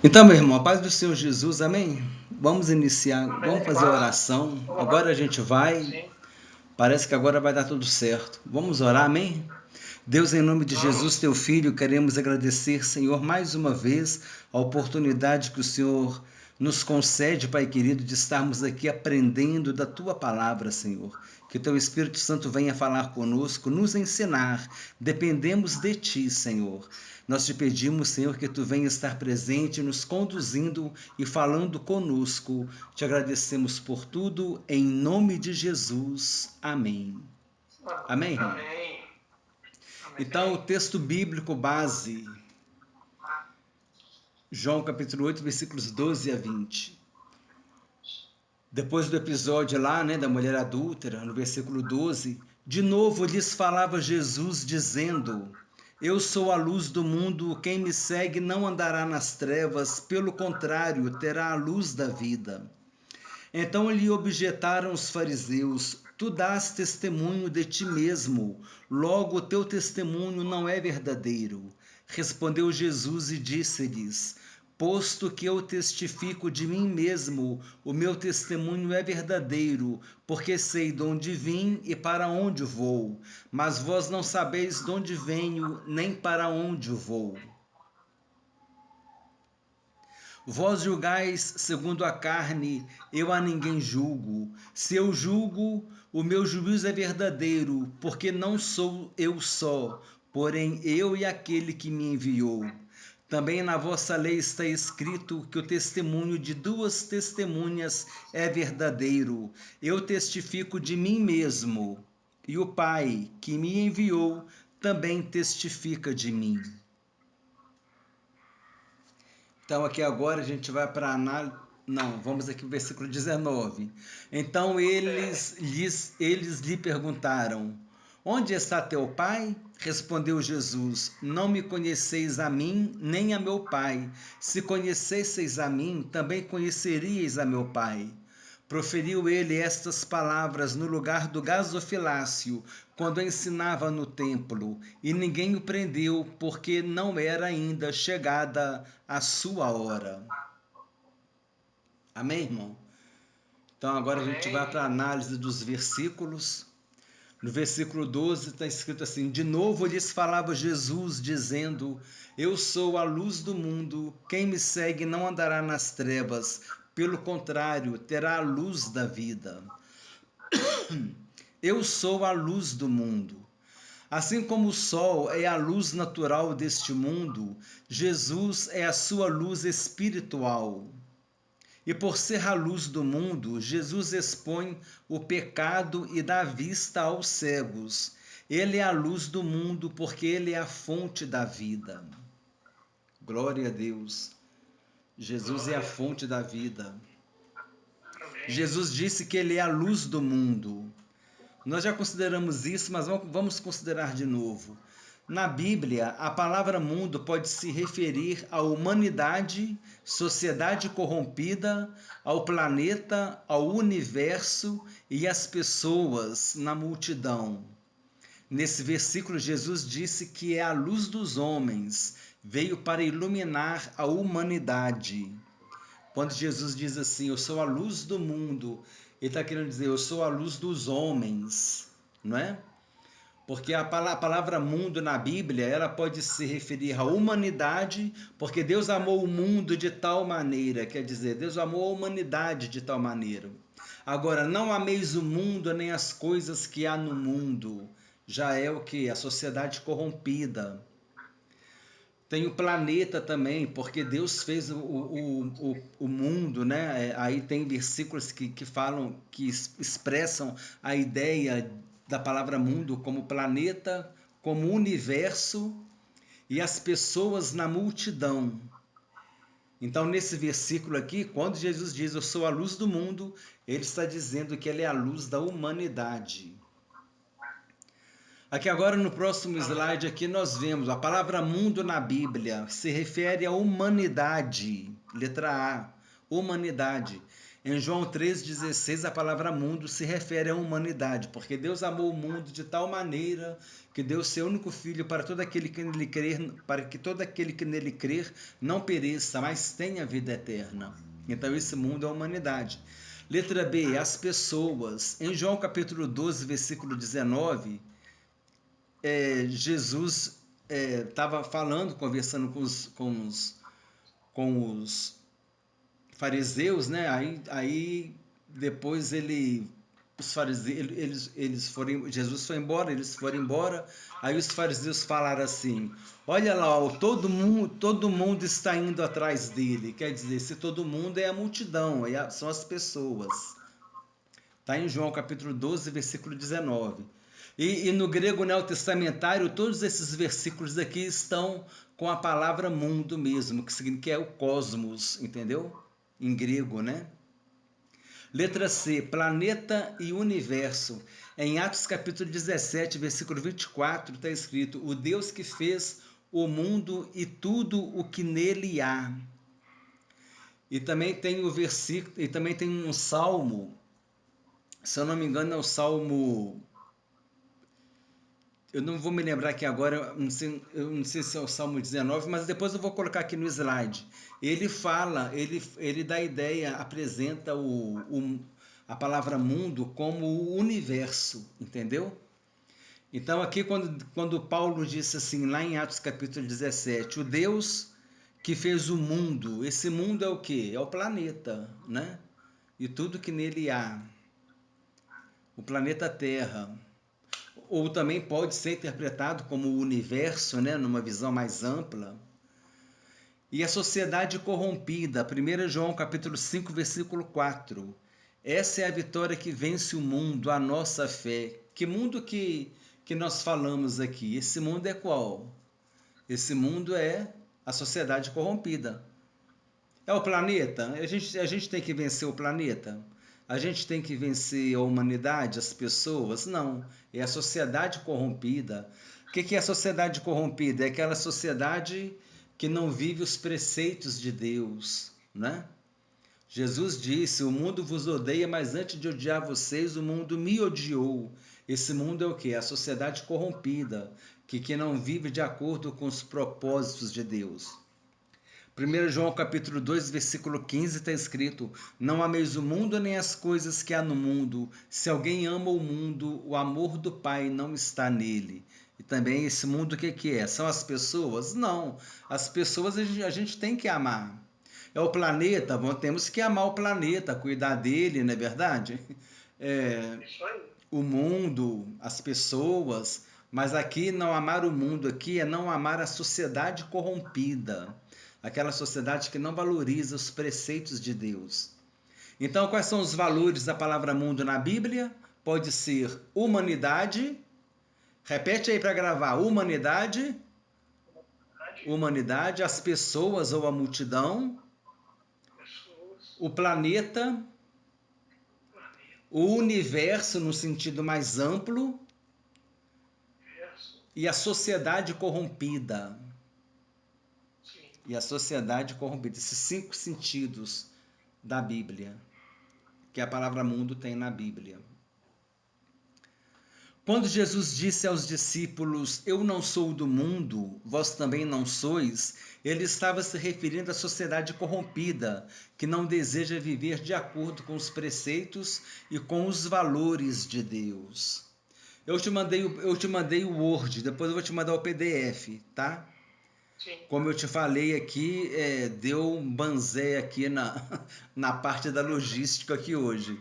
Então, meu irmão, a paz do Senhor Jesus, amém? Vamos iniciar, vamos fazer a oração. Agora a gente vai, parece que agora vai dar tudo certo. Vamos orar, amém? Deus, em nome de Jesus, teu filho, queremos agradecer, Senhor, mais uma vez a oportunidade que o Senhor nos concede, Pai querido, de estarmos aqui aprendendo da tua palavra, Senhor. Que o teu Espírito Santo venha falar conosco, nos ensinar. Dependemos de ti, Senhor. Nós te pedimos, Senhor, que tu venha estar presente, nos conduzindo e falando conosco. Te agradecemos por tudo, em nome de Jesus. Amém. Amém, irmão? Então, o texto bíblico base, João capítulo 8, versículos 12 a 20. Depois do episódio lá, da mulher adúltera, no versículo 12, de novo lhes falava Jesus, dizendo: Eu sou a luz do mundo, quem me segue não andará nas trevas, pelo contrário, terá a luz da vida. Então lhe objetaram os fariseus: Tu dás testemunho de ti mesmo, logo o teu testemunho não é verdadeiro. Respondeu Jesus e disse-lhes: Posto que eu testifico de mim mesmo, o meu testemunho é verdadeiro, porque sei de onde vim e para onde vou. Mas vós não sabeis de onde venho, nem para onde vou. Vós julgais segundo a carne, eu a ninguém julgo. Se eu julgo, o meu juízo é verdadeiro, porque não sou eu só, porém eu e aquele que me enviou. Também na vossa lei está escrito que o testemunho de duas testemunhas é verdadeiro. Eu testifico de mim mesmo, e o Pai que me enviou também testifica de mim. Então, aqui agora a gente vai para a análise. Não, vamos aqui para o versículo 19. Então eles lhe perguntaram: Onde está teu pai? Respondeu Jesus: Não me conheceis a mim, nem a meu pai. Se conhecesseis a mim, também conheceríeis a meu pai. Proferiu ele estas palavras no lugar do gasofilácio, quando ensinava no templo, e ninguém o prendeu, porque não era ainda chegada a sua hora. Amém, irmão? Então agora a gente vai para a análise dos versículos. No versículo 12 está escrito assim: De novo lhes falava Jesus, dizendo: Eu sou a luz do mundo, quem me segue não andará nas trevas, pelo contrário, terá a luz da vida. Eu sou a luz do mundo. Assim como o sol é a luz natural deste mundo, Jesus é a sua luz espiritual. E por ser a luz do mundo, Jesus expõe o pecado e dá vista aos cegos. Ele é a luz do mundo porque ele é a fonte da vida. Glória a Deus. Jesus é a fonte da vida. Jesus disse que ele é a luz do mundo. Nós já consideramos isso, mas vamos considerar de novo. Na Bíblia, a palavra mundo pode se referir à humanidade, sociedade corrompida, ao planeta, ao universo e às pessoas na multidão. Nesse versículo, Jesus disse que é a luz dos homens, veio para iluminar a humanidade. Quando Jesus diz assim, eu sou a luz do mundo, ele está querendo dizer, eu sou a luz dos homens, não é? Porque a palavra mundo na Bíblia, ela pode se referir à humanidade, porque Deus amou o mundo de tal maneira, quer dizer, Deus amou a humanidade de tal maneira. Agora, não ameis o mundo nem as coisas que há no mundo, já é o que? A sociedade corrompida. Tem o planeta também, porque Deus fez o mundo, né? Aí tem versículos que falam, que expressam a ideia da palavra mundo como planeta, como universo e as pessoas na multidão. Então, nesse versículo aqui, quando Jesus diz, eu sou a luz do mundo, ele está dizendo que ele é a luz da humanidade. Aqui agora no próximo slide aqui nós vemos a palavra mundo na Bíblia se refere à humanidade, letra A, humanidade. Em João 3,16, a palavra mundo se refere à humanidade, porque Deus amou o mundo de tal maneira que deu seu único filho para todo aquele que nele crer, para que todo aquele que nele crer não pereça, mas tenha vida eterna. Então esse mundo é a humanidade. Letra B, as pessoas. Em João capítulo 12, versículo 19, Jesus estava falando, conversando com os fariseus, né? Aí depois os fariseus, eles foram, Jesus foi embora, eles foram embora. Aí os fariseus falaram assim: olha lá, ó, todo mundo está indo atrás dele. Quer dizer, se todo mundo é a multidão, são as pessoas. Está em João capítulo 12, versículo 19. E no grego neotestamentário, todos esses versículos aqui estão com a palavra mundo mesmo, que é o cosmos, entendeu? Em grego, né? Letra C, planeta e universo. Em Atos capítulo 17, versículo 24, está escrito: o Deus que fez o mundo e tudo o que nele há. E também tem o versículo, e também tem um salmo, se eu não me engano é o salmo, eu não vou me lembrar aqui agora, eu não sei se é o Salmo 19, mas depois eu vou colocar aqui no slide. Ele fala, ele dá ideia, apresenta a palavra mundo como o universo, entendeu? Então aqui quando Paulo disse assim, lá em Atos capítulo 17, o Deus que fez o mundo, esse mundo é o quê? É o planeta, né? E tudo que nele há. O planeta Terra. Ou também pode ser interpretado como o universo, né, numa visão mais ampla. E a sociedade corrompida, 1 João capítulo 5, versículo 4. Essa é a vitória que vence o mundo, a nossa fé. Que mundo que nós falamos aqui? Esse mundo é qual? Esse mundo é a sociedade corrompida. É o planeta? A gente tem que vencer o planeta? A gente tem que vencer a humanidade, as pessoas? Não. É a sociedade corrompida. O que é a sociedade corrompida? É aquela sociedade que não vive os preceitos de Deus, né? Jesus disse: o mundo vos odeia, mas antes de odiar vocês, o mundo me odiou. Esse mundo é o quê? A sociedade corrompida, que não vive de acordo com os propósitos de Deus. 1 João capítulo 2, versículo 15 está escrito: não ameis o mundo nem as coisas que há no mundo. Se alguém ama o mundo, o amor do Pai não está nele. E também esse mundo o que é? São as pessoas? Não. As pessoas a gente tem que amar. É o planeta? Bom, temos que amar o planeta, cuidar dele, não é verdade? O mundo, as pessoas, mas aqui não amar o mundo, aqui é não amar a sociedade corrompida, aquela sociedade que não valoriza os preceitos de Deus. Então, quais são os valores da palavra mundo na Bíblia? Pode ser humanidade, repete aí para gravar, humanidade, as pessoas ou a multidão, o planeta, o universo no sentido mais amplo, e a sociedade corrompida. E a sociedade corrompida. Esses 5 sentidos da Bíblia, que a palavra mundo tem na Bíblia. Quando Jesus disse aos discípulos: eu não sou do mundo, vós também não sois, ele estava se referindo à sociedade corrompida, que não deseja viver de acordo com os preceitos e com os valores de Deus. Eu te mandei o Word, depois eu vou te mandar o PDF, tá? Sim. Como eu te falei aqui, deu um banzé aqui na parte da logística aqui hoje.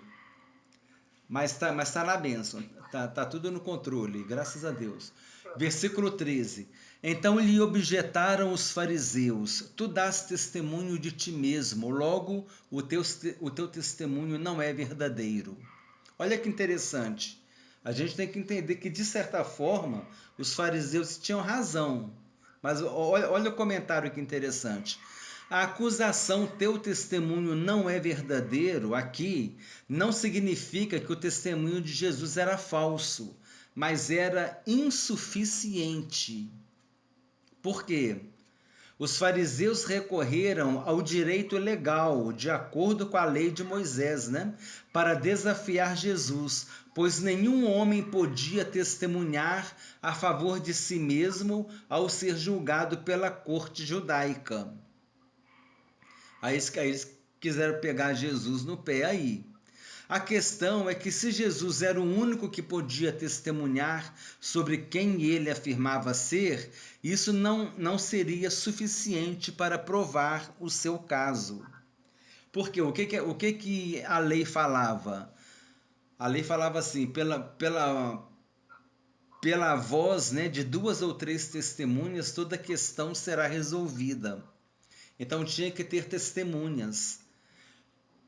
Mas tá na bênção, tá tudo no controle, graças a Deus. Versículo 13. Então lhe objetaram os fariseus: tu dás testemunho de ti mesmo, logo o teu testemunho não é verdadeiro. Olha que interessante. A gente tem que entender que, de certa forma, os fariseus tinham razão. Mas olha o comentário que interessante. A acusação teu testemunho não é verdadeiro aqui não significa que o testemunho de Jesus era falso, mas era insuficiente. Por quê? Os fariseus recorreram ao direito legal, de acordo com a lei de Moisés, né, para desafiar Jesus, pois nenhum homem podia testemunhar a favor de si mesmo ao ser julgado pela corte judaica. Aí eles quiseram pegar Jesus no pé aí. A questão é que se Jesus era o único que podia testemunhar sobre quem ele afirmava ser, isso não seria suficiente para provar o seu caso. Porque o que a lei falava? A lei falava assim, pela voz, né, de 2 ou 3 testemunhas, toda questão será resolvida. Então tinha que ter testemunhas.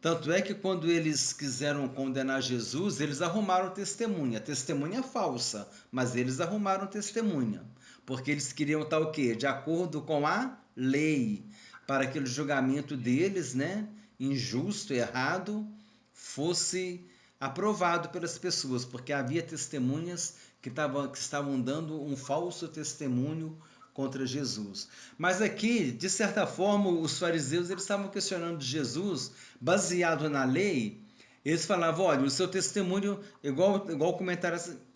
Tanto é que quando eles quiseram condenar Jesus, eles arrumaram testemunha falsa, mas eles arrumaram testemunha, porque eles queriam estar o quê? De acordo com a lei, para que o julgamento deles, né, injusto, errado, fosse aprovado pelas pessoas, porque havia testemunhas que estavam dando um falso testemunho contra Jesus. Mas aqui, de certa forma, os fariseus eles estavam questionando Jesus, baseado na lei. Eles falavam, olha, o seu testemunho, igual o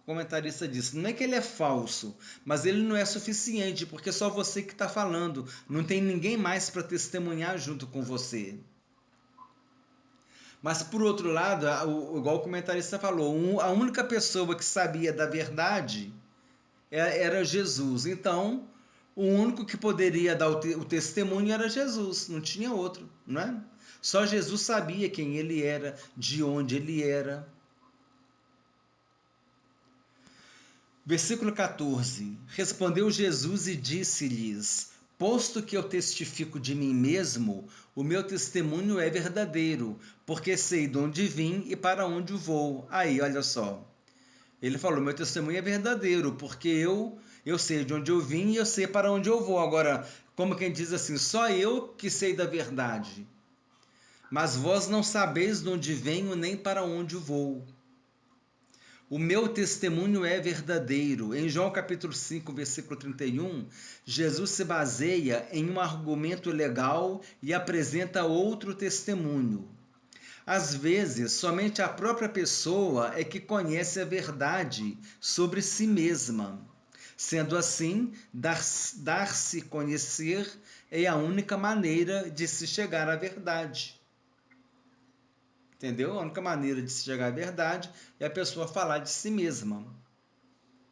comentarista disse, não é que ele é falso, mas ele não é suficiente, porque é só você que está falando, não tem ninguém mais para testemunhar junto com você. Mas, por outro lado, igual o comentarista falou, a única pessoa que sabia da verdade era Jesus. Então, o único que poderia dar o testemunho era Jesus, não tinha outro, não é? Só Jesus sabia quem ele era, de onde ele era. Versículo 14. Respondeu Jesus e disse-lhes: posto que eu testifico de mim mesmo, o meu testemunho é verdadeiro, porque sei de onde vim e para onde vou. Aí, olha só. Ele falou, meu testemunho é verdadeiro, porque eu sei de onde eu vim e eu sei para onde eu vou. Agora, como quem diz assim, só eu que sei da verdade. Mas vós não sabeis de onde venho nem para onde vou. O meu testemunho é verdadeiro. Em João capítulo 5, versículo 31, Jesus se baseia em um argumento legal e apresenta outro testemunho. Às vezes, somente a própria pessoa é que conhece a verdade sobre si mesma. Sendo assim, dar-se conhecer é a única maneira de se chegar à verdade. Entendeu? A única maneira de se chegar à verdade é a pessoa falar de si mesma.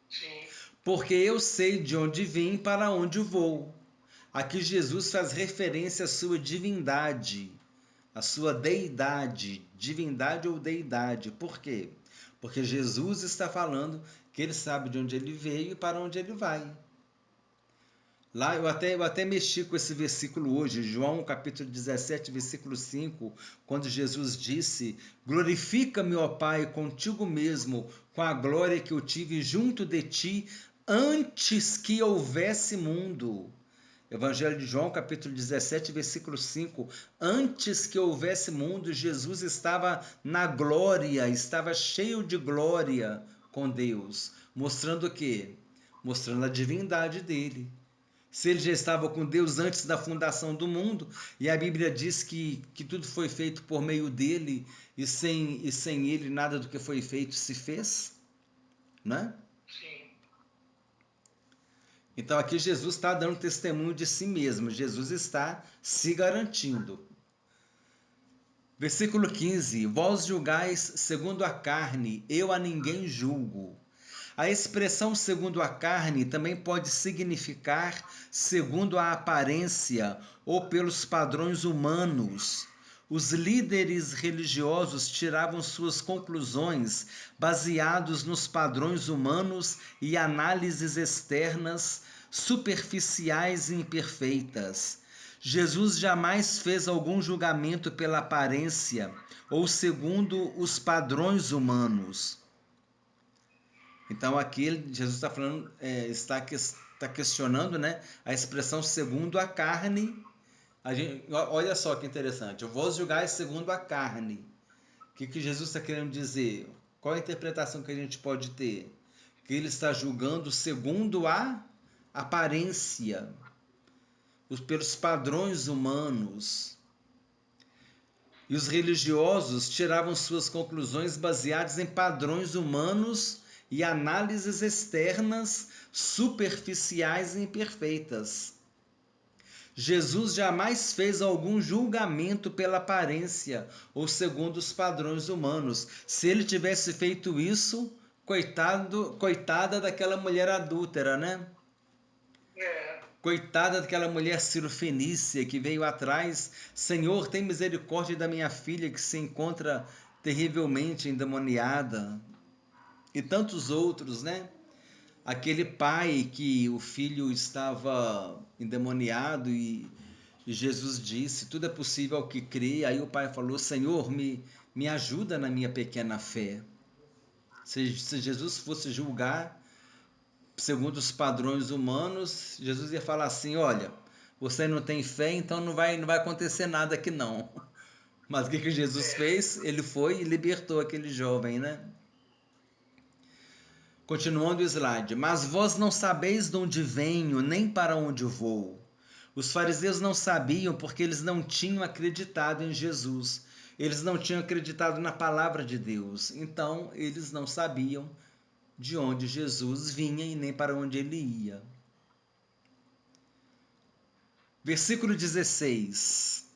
Sim. Porque eu sei de onde vim e para onde vou. Aqui Jesus faz referência à sua divindade, à sua deidade, divindade ou deidade. Por quê? Porque Jesus está falando que ele sabe de onde ele veio e para onde ele vai. Lá eu até mexi com esse versículo hoje, João capítulo 17, versículo 5, quando Jesus disse, glorifica-me, ó Pai, contigo mesmo, com a glória que eu tive junto de ti, antes que houvesse mundo. Evangelho de João, capítulo 17, versículo 5. Antes que houvesse mundo, Jesus estava na glória, estava cheio de glória com Deus. Mostrando o quê? Mostrando a divindade dele. Se ele já estava com Deus antes da fundação do mundo, e a Bíblia diz que tudo foi feito por meio dele, e sem ele nada do que foi feito se fez, né? Sim. Então aqui Jesus está dando testemunho de si mesmo, Jesus está se garantindo. Versículo 15: vós julgais segundo a carne, eu a ninguém julgo. A expressão segundo a carne também pode significar segundo a aparência ou pelos padrões humanos. Os líderes religiosos tiravam suas conclusões baseados nos padrões humanos e análises externas superficiais e imperfeitas. Jesus jamais fez algum julgamento pela aparência ou segundo os padrões humanos. Então aqui Jesus está falando, está questionando, né, a expressão segundo a carne. Olha só que interessante, eu vou julgar segundo a carne. O que Jesus está querendo dizer? Qual a interpretação que a gente pode ter? Que ele está julgando segundo a aparência. pelos padrões humanos. E os religiosos tiravam suas conclusões baseadas em padrões humanos e análises externas superficiais e imperfeitas. Jesus jamais fez algum julgamento pela aparência ou segundo os padrões humanos. Se ele tivesse feito isso, coitada daquela mulher adúltera, né? Coitada daquela mulher cirofenícia que veio atrás. Senhor, tem misericórdia da minha filha que se encontra terrivelmente endemoniada. E tantos outros, né? Aquele pai que o filho estava endemoniado e Jesus disse, tudo é possível ao que crê. Aí o pai falou, Senhor, me ajuda na minha pequena fé. Se Jesus fosse julgar segundo os padrões humanos, Jesus ia falar assim, olha, você não tem fé, então não vai acontecer nada aqui não. Mas o que Jesus fez? Ele foi e libertou aquele jovem, né? Continuando o slide. Mas vós não sabeis de onde venho, nem para onde vou. Os fariseus não sabiam porque eles não tinham acreditado em Jesus. Eles não tinham acreditado na palavra de Deus. Então, eles não sabiam de onde Jesus vinha e nem para onde ele ia. Versículo 16.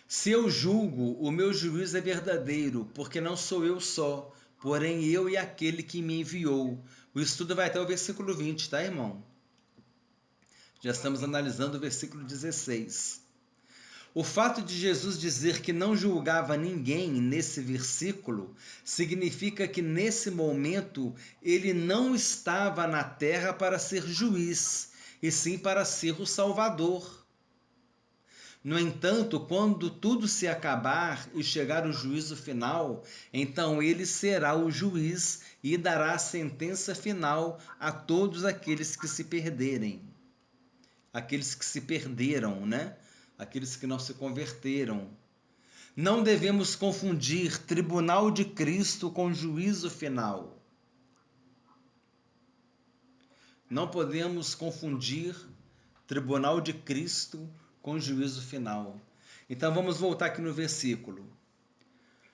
Se eu julgo, o meu juízo é verdadeiro, porque não sou eu só, porém eu e aquele que me enviou. O estudo vai até o versículo 20, tá, irmão? Já estamos analisando o versículo 16. O fato de Jesus dizer que não julgava ninguém nesse versículo significa que nesse momento ele não estava na terra para ser juiz, e sim para ser o Salvador. No entanto, quando tudo se acabar e chegar o juízo final, então ele será o juiz e dará a sentença final a todos aqueles que se perderem. Aqueles que se perderam, né? Aqueles que não se converteram. Não devemos confundir tribunal de Cristo com juízo final. Não podemos confundir tribunal de Cristo com juízo final. Então vamos voltar aqui no versículo.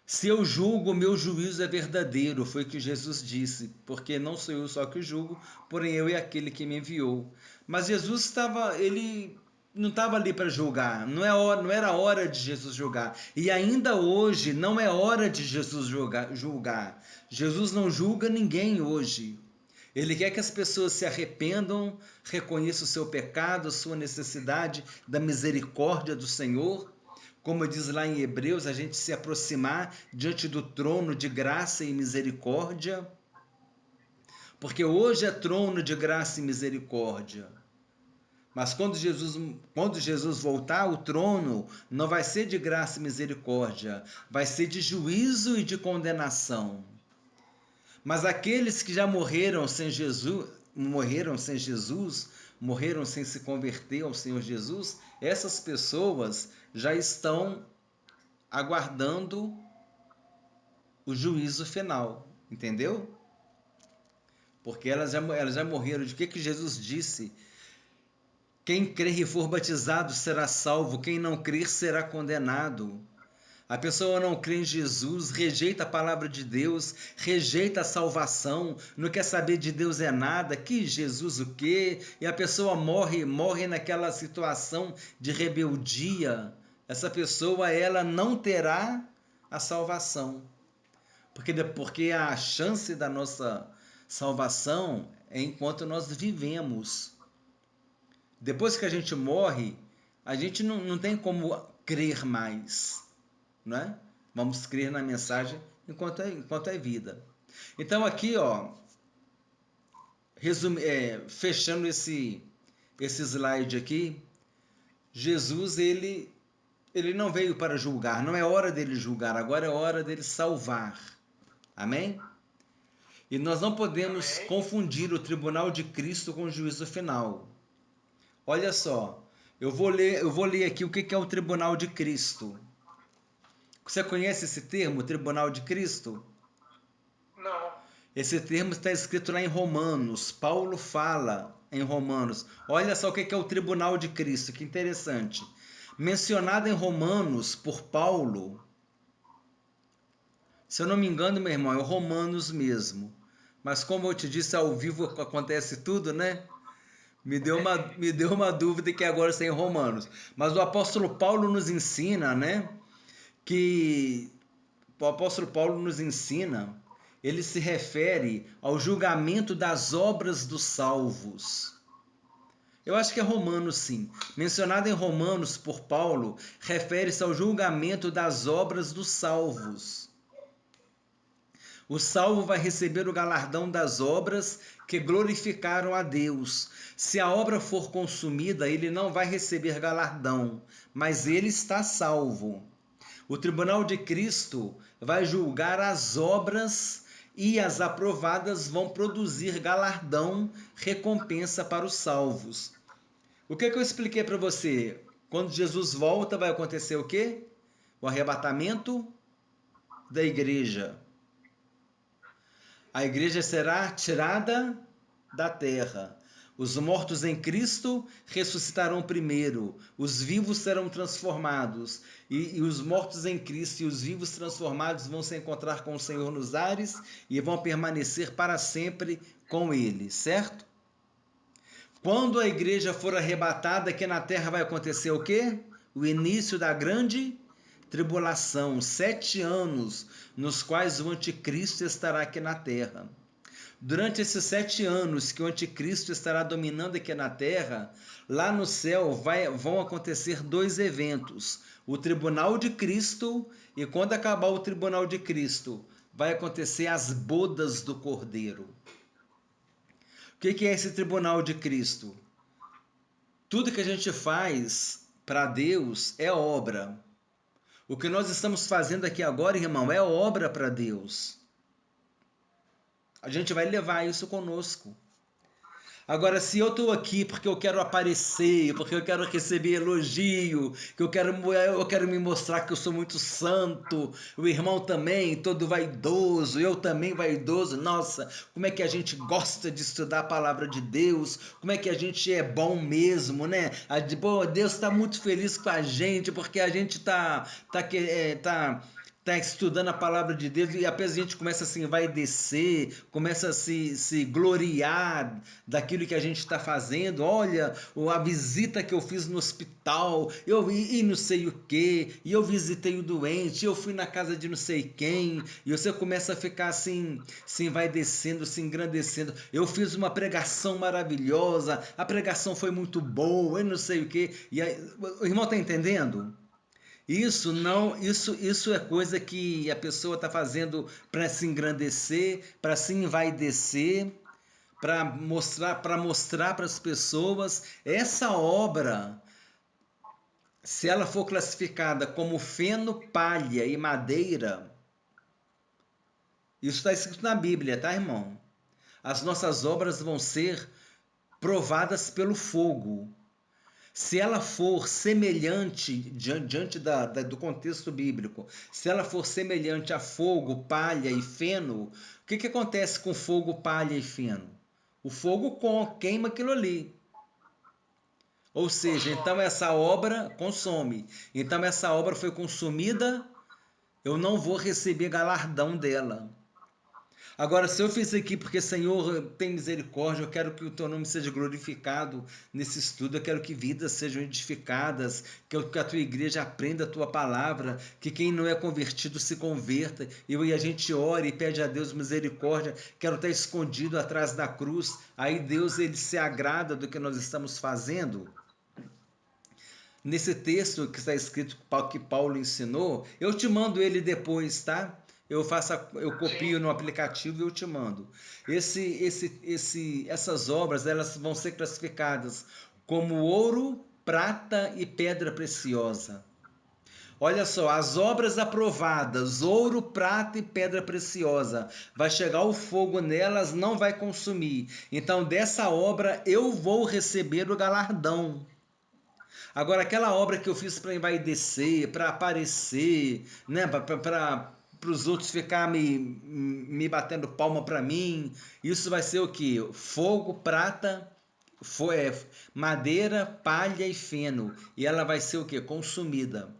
Se eu julgo, meu juízo é verdadeiro, foi o que Jesus disse, porque não sou eu só que julgo, porém eu e aquele que me enviou. Mas Jesus ele não estava ali para julgar, não era hora de Jesus julgar. E ainda hoje não é hora de Jesus julgar. Jesus não julga ninguém hoje. Ele quer que as pessoas se arrependam, reconheçam o seu pecado, a sua necessidade da misericórdia do Senhor. Como diz lá em Hebreus, a gente se aproximar diante do trono de graça e misericórdia. Porque hoje é trono de graça e misericórdia. Mas quando Jesus voltar, o trono não vai ser de graça e misericórdia, vai ser de juízo e de condenação. Mas aqueles que já morreram sem Jesus, morreram sem se converter ao Senhor Jesus, essas pessoas já estão aguardando o juízo final, entendeu? Porque elas já morreram. De que Jesus disse? Quem crer e for batizado será salvo, quem não crer será condenado. A pessoa não crê em Jesus, rejeita a palavra de Deus, rejeita a salvação, não quer saber de Deus é nada, que Jesus o quê? E a pessoa morre naquela situação de rebeldia. Essa pessoa, ela não terá a salvação. Porque a chance da nossa salvação é enquanto nós vivemos. Depois que a gente morre, a gente não tem como crer mais. Né? Vamos crer na mensagem enquanto é vida. Então aqui, ó, fechando esse slide aqui, Jesus ele não veio para julgar, não é hora dele julgar, agora é hora dele salvar. Amém? E nós não podemos confundir o tribunal de Cristo com o juízo final. Olha só, eu vou ler aqui o que é o tribunal de Cristo. Você conhece esse termo, Tribunal de Cristo? Não. Esse termo está escrito lá em Romanos. Paulo fala em Romanos. Olha só o que é o tribunal de Cristo, que interessante. Mencionado em Romanos por Paulo, se eu não me engano, meu irmão, é Romanos mesmo. Mas como eu te disse, ao vivo acontece tudo, né? Me deu uma dúvida que agora está em Romanos. Mas o apóstolo Paulo nos ensina, né? Que o apóstolo Paulo nos ensina, ele se refere ao julgamento das obras dos salvos. Eu acho que é Romanos, sim. Mencionado em Romanos por Paulo, refere-se ao julgamento das obras dos salvos. O salvo vai receber o galardão das obras que glorificaram a Deus. Se a obra for consumida, ele não vai receber galardão, mas ele está salvo. O tribunal de Cristo vai julgar as obras e as aprovadas vão produzir galardão, recompensa para os salvos. O que eu expliquei para você? Quando Jesus volta, vai acontecer o quê? O arrebatamento da igreja. A igreja será tirada da terra. Os mortos em Cristo ressuscitarão primeiro, os vivos serão transformados, e os mortos em Cristo e os vivos transformados vão se encontrar com o Senhor nos ares e vão permanecer para sempre com Ele, certo? Quando a igreja for arrebatada, aqui na terra vai acontecer o quê? O início da grande tribulação, 7 anos nos quais o anticristo estará aqui na terra. Durante esses 7 anos que o anticristo estará dominando aqui na terra, lá no céu vão acontecer 2 eventos. O tribunal de Cristo, e quando acabar o tribunal de Cristo, vai acontecer as bodas do Cordeiro. O que é esse tribunal de Cristo? Tudo que a gente faz para Deus é obra. O que nós estamos fazendo aqui agora, irmão, é obra para Deus. A gente vai levar isso conosco. Agora, se eu estou aqui porque eu quero aparecer, porque eu quero receber elogio, que eu quero me mostrar que eu sou muito santo, o irmão também, todo vaidoso, eu também vaidoso, nossa, como é que a gente gosta de estudar a palavra de Deus, como é que a gente é bom mesmo, né? Deus está muito feliz com a gente, porque a gente tá estudando a palavra de Deus e apenas a gente começa assim, vai descer, começa a se gloriar daquilo que a gente está fazendo. Olha, a visita que eu fiz no hospital, e não sei o que, e eu visitei o doente, eu fui na casa de não sei quem, e você começa a ficar assim, vai descendo, se engrandecendo. Eu fiz uma pregação maravilhosa, a pregação foi muito boa, eu não sei o que. E aí, o irmão está entendendo? Isso é coisa que a pessoa está fazendo para se engrandecer, para se envaidecer, para mostrar para as pessoas. Essa obra, se ela for classificada como feno, palha e madeira, isso está escrito na Bíblia, tá, irmão? As nossas obras vão ser provadas pelo fogo. Se ela for semelhante, diante do contexto bíblico, se ela for semelhante a fogo, palha e feno, o que acontece com fogo, palha e feno? O fogo queima aquilo ali. Ou seja, então essa obra consome. Então essa obra foi consumida, eu não vou receber galardão dela. Agora, se eu fiz aqui porque, Senhor, tem misericórdia, eu quero que o teu nome seja glorificado nesse estudo, eu quero que vidas sejam edificadas, que a tua igreja aprenda a tua palavra, que quem não é convertido se converta, e a gente ore e pede a Deus misericórdia, quero estar escondido atrás da cruz, aí Deus ele se agrada do que nós estamos fazendo. Nesse texto que está escrito que Paulo ensinou, eu te mando ele depois, tá? Eu copio no aplicativo e eu te mando. Essas obras elas vão ser classificadas como ouro, prata e pedra preciosa. Olha só, as obras aprovadas, ouro, prata e pedra preciosa. Vai chegar o fogo nelas, não vai consumir. Então, dessa obra eu vou receber o galardão. Agora, aquela obra que eu fiz para envaidecer, para aparecer, né, para os outros ficar me batendo palma para mim. Isso vai ser o quê? Fogo, prata, madeira, palha e feno. E ela vai ser o quê? Consumida.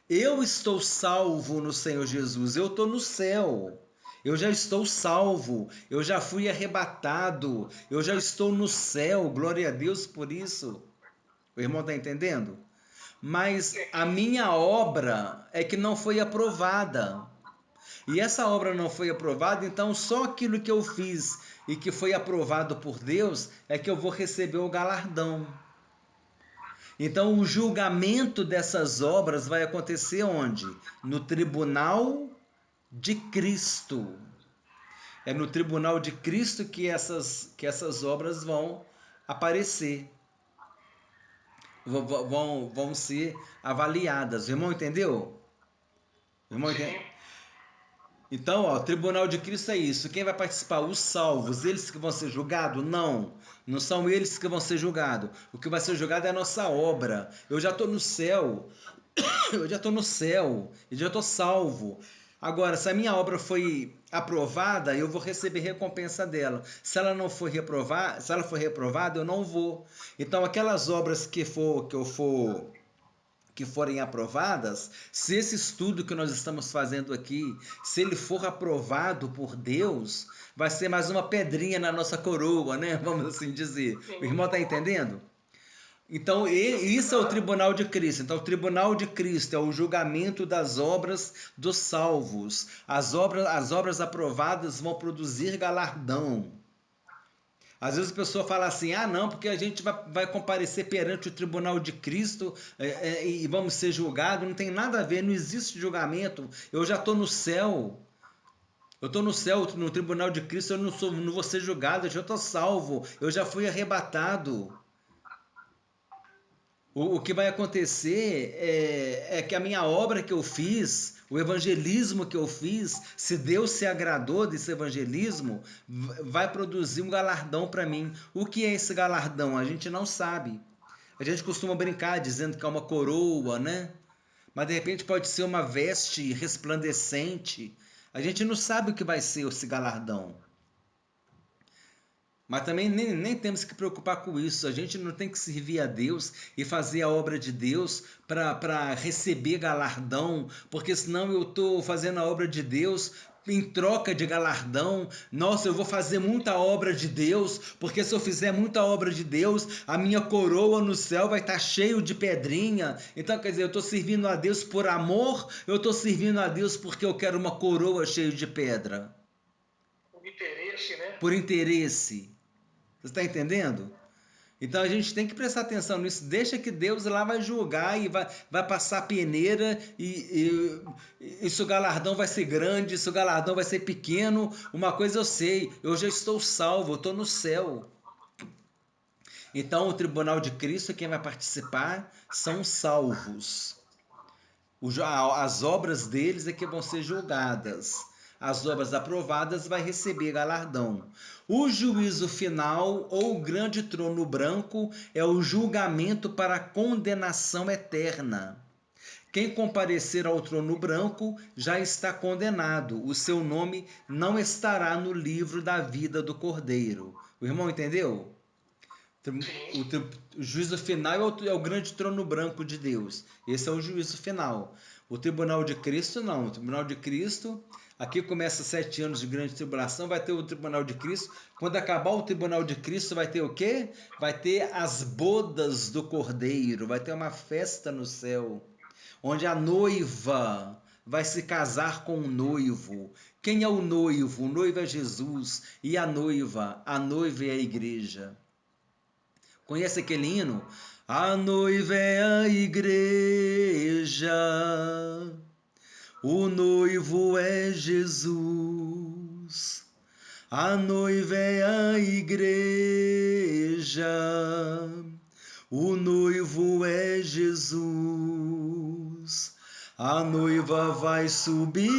Eu estou salvo no Senhor Jesus. Eu estou no céu. Eu já estou salvo. Eu já fui arrebatado. Eu já estou no céu. Glória a Deus por isso. O irmão está entendendo? Mas a minha obra é que não foi aprovada. E essa obra não foi aprovada, então só aquilo que eu fiz e que foi aprovado por Deus é que eu vou receber o galardão. Então o julgamento dessas obras vai acontecer onde? No tribunal de Cristo. É no tribunal de Cristo que essas obras vão aparecer. Vão ser avaliadas. O irmão entendeu? O irmão entendeu? Então, ó, o tribunal de Cristo é isso. Quem vai participar? Os salvos. Eles que vão ser julgados? Não. Não são eles que vão ser julgados. O que vai ser julgado é a nossa obra. Eu já estou no céu. Eu já estou no céu. Eu já estou salvo. Agora, se a minha obra foi aprovada, eu vou receber recompensa dela. Se ela não for reprovada, se ela for reprovada, eu não vou. Então, aquelas obras que forem aprovadas, se esse estudo que nós estamos fazendo aqui, se ele for aprovado por Deus, vai ser mais uma pedrinha na nossa coroa, né? Vamos assim dizer. O irmão está entendendo? Então, isso é o tribunal de Cristo. Então, o tribunal de Cristo é o julgamento das obras dos salvos. As obras aprovadas vão produzir galardão. Às vezes a pessoa fala assim, ah não, porque a gente vai comparecer perante o tribunal de Cristo e vamos ser julgados. Não tem nada a ver, não existe julgamento. Eu já estou no céu. Eu estou no céu, no tribunal de Cristo, eu não vou ser julgado, eu já estou salvo, eu já fui arrebatado. O que vai acontecer é que a minha obra que eu fiz, o evangelismo que eu fiz, se Deus se agradou desse evangelismo, vai produzir um galardão para mim. O que é esse galardão? A gente não sabe. A gente costuma brincar dizendo que é uma coroa, né? Mas de repente pode ser uma veste resplandecente. A gente não sabe o que vai ser esse galardão. Mas também nem temos que preocupar com isso. A gente não tem que servir a Deus e fazer a obra de Deus para receber galardão, porque senão eu estou fazendo a obra de Deus em troca de galardão. Nossa, eu vou fazer muita obra de Deus, porque se eu fizer muita obra de Deus, a minha coroa no céu vai estar cheio de pedrinha. Então, quer dizer, eu estou servindo a Deus por amor, eu estou servindo a Deus porque eu quero uma coroa cheia de pedra. Por interesse, né? Por interesse. Você está entendendo? Então a gente tem que prestar atenção nisso. Deixa que Deus lá vai julgar e vai passar a peneira e se o galardão vai ser grande, se o galardão vai ser pequeno. Uma coisa eu sei, eu já estou salvo, eu estou no céu. Então o tribunal de Cristo, quem vai participar são salvos. As obras deles é que vão ser julgadas. As obras aprovadas vai receber galardão. O juízo final ou o grande trono branco é o julgamento para a condenação eterna. Quem comparecer ao trono branco já está condenado. O seu nome não estará no livro da vida do Cordeiro. O irmão entendeu? O juízo final é o grande trono branco de Deus. Esse é o juízo final. O tribunal de Cristo não. O tribunal de Cristo, aqui começa 7 anos de grande tribulação, vai ter o tribunal de Cristo. Quando acabar o tribunal de Cristo, vai ter o quê? Vai ter as bodas do Cordeiro, vai ter uma festa no céu, onde a noiva vai se casar com o noivo. Quem é o noivo? O noivo é Jesus. E a noiva? A noiva é a igreja. Conhece aquele hino? A noiva é a igreja, o noivo é Jesus. A noiva é a igreja, o noivo é Jesus. A noiva vai subir,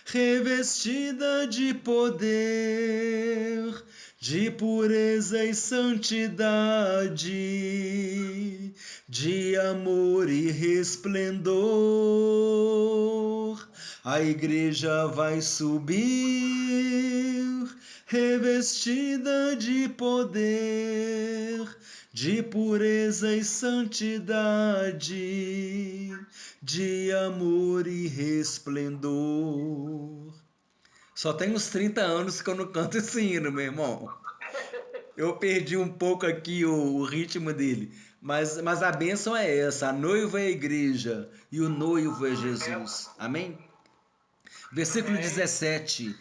revestida de poder, de pureza e santidade, de amor e resplendor. A igreja vai subir, revestida de poder, de pureza e santidade, de amor e resplendor. Só tem uns 30 anos que eu não canto esse hino, meu irmão. Eu perdi um pouco aqui o ritmo dele. Mas a bênção é essa: a noiva é a igreja e o noivo é Jesus. Amém? Versículo Amém. 17.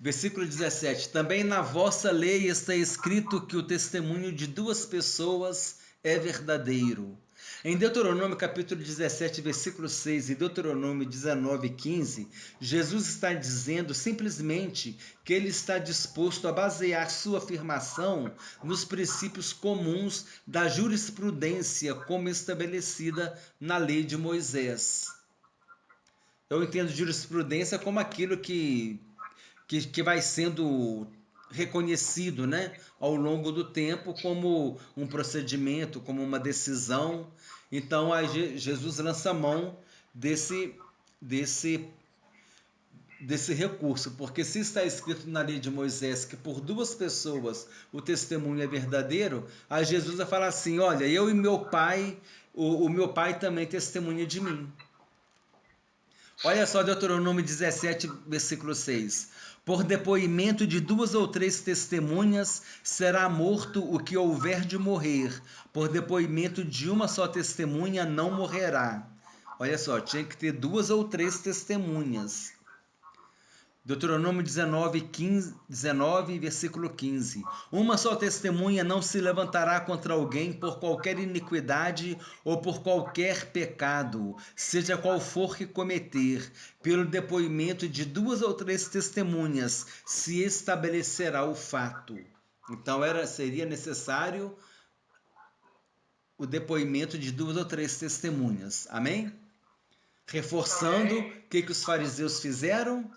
Versículo 17. Também na vossa lei está escrito que o testemunho de duas pessoas é verdadeiro. Em Deuteronômio capítulo 17, versículo 6 e Deuteronômio 19, 15, Jesus está dizendo simplesmente que ele está disposto a basear sua afirmação nos princípios comuns da jurisprudência como estabelecida na lei de Moisés. Eu entendo jurisprudência como aquilo que vai sendo reconhecido, né, ao longo do tempo como um procedimento, como uma decisão. Então, Jesus lança mão desse recurso, porque se está escrito na lei de Moisés que por duas pessoas o testemunho é verdadeiro, aí Jesus vai falar assim: olha, eu e meu pai, o meu pai também testemunha de mim. Olha só Deuteronômio 17, versículo 6. Por depoimento de duas ou três testemunhas será morto o que houver de morrer. Por depoimento de uma só testemunha não morrerá. Olha só, tinha que ter duas ou três testemunhas. Deuteronômio 19, versículo 15. Uma só testemunha não se levantará contra alguém por qualquer iniquidade ou por qualquer pecado, seja qual for que cometer. Pelo depoimento de duas ou três testemunhas se estabelecerá o fato. Então seria necessário o depoimento de duas ou três testemunhas. Amém? Reforçando, o que os fariseus fizeram?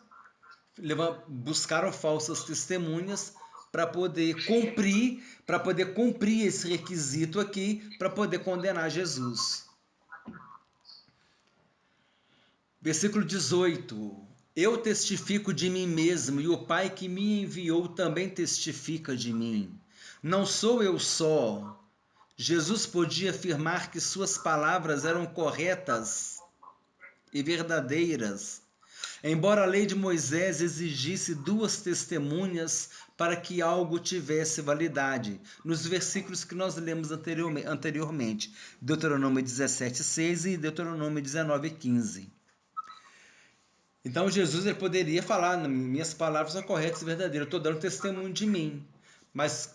Buscaram falsas testemunhas para poder cumprir esse requisito aqui, para poder condenar Jesus. Versículo 18. Eu testifico de mim mesmo, e o Pai que me enviou também testifica de mim. Não sou eu só. Jesus podia afirmar que suas palavras eram corretas e verdadeiras, embora a lei de Moisés exigisse duas testemunhas para que algo tivesse validade, nos versículos que nós lemos anteriormente, Deuteronômio 17, 6 e Deuteronômio 19, 15. Então Jesus ele poderia falar: minhas palavras são corretas e verdadeiras, eu estou dando testemunho de mim, mas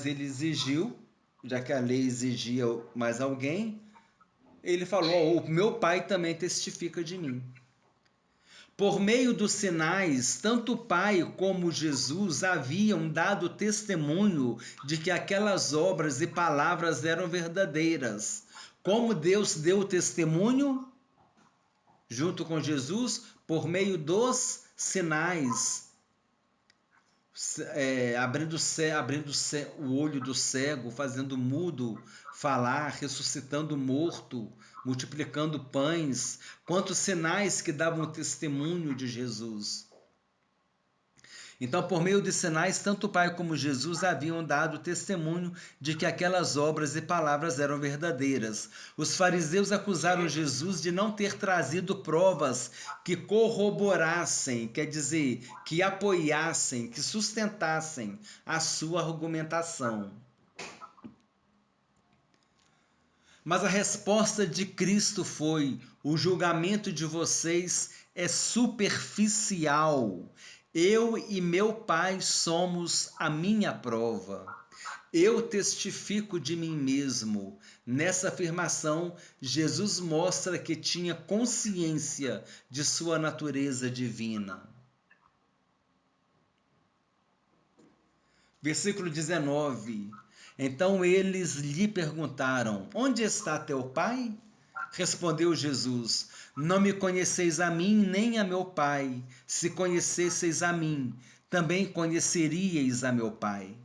ele exigiu, já que a lei exigia mais alguém, ele falou: o meu Pai também testifica de mim. Por meio dos sinais, tanto o Pai como Jesus haviam dado testemunho de que aquelas obras e palavras eram verdadeiras. Como Deus deu testemunho junto com Jesus? Por meio dos sinais. Abrindo o olho do cego, fazendo o mudo falar, ressuscitando o morto, multiplicando pães. Quantos sinais que davam testemunho de Jesus. Então, por meio de sinais, tanto o Pai como Jesus haviam dado testemunho de que aquelas obras e palavras eram verdadeiras. Os fariseus acusaram Jesus de não ter trazido provas que corroborassem, quer dizer, que apoiassem, que sustentassem a sua argumentação. Mas a resposta de Cristo foi: o julgamento de vocês é superficial. Eu e meu Pai somos a minha prova. Eu testifico de mim mesmo. Nessa afirmação, Jesus mostra que tinha consciência de sua natureza divina. Versículo 19. Então eles lhe perguntaram: onde está teu pai? Respondeu Jesus: não me conheceis a mim nem a meu Pai. Se conhecesseis a mim, também conheceríeis a meu Pai.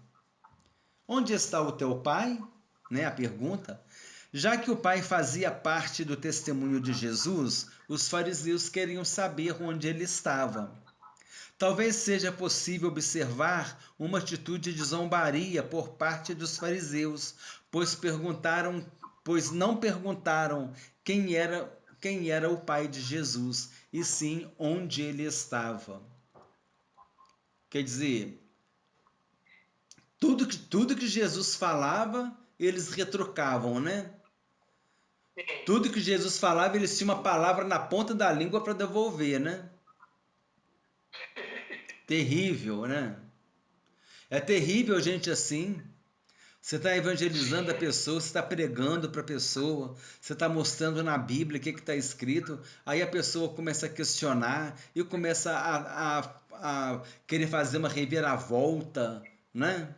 Onde está o teu pai? A pergunta. Já que o Pai fazia parte do testemunho de Jesus, os fariseus queriam saber onde ele estava. Talvez seja possível observar uma atitude de zombaria por parte dos fariseus, pois não perguntaram quem era o pai de Jesus, e sim onde ele estava. Quer dizer, tudo que Jesus falava, eles retrucavam, né? Tudo que Jesus falava, eles tinham uma palavra na ponta da língua para devolver, né? Terrível, né? É terrível gente assim. Você está evangelizando a pessoa, você está pregando para a pessoa, você está mostrando na Bíblia o que está escrito, aí a pessoa começa a questionar e começa a querer fazer uma reviravolta, né?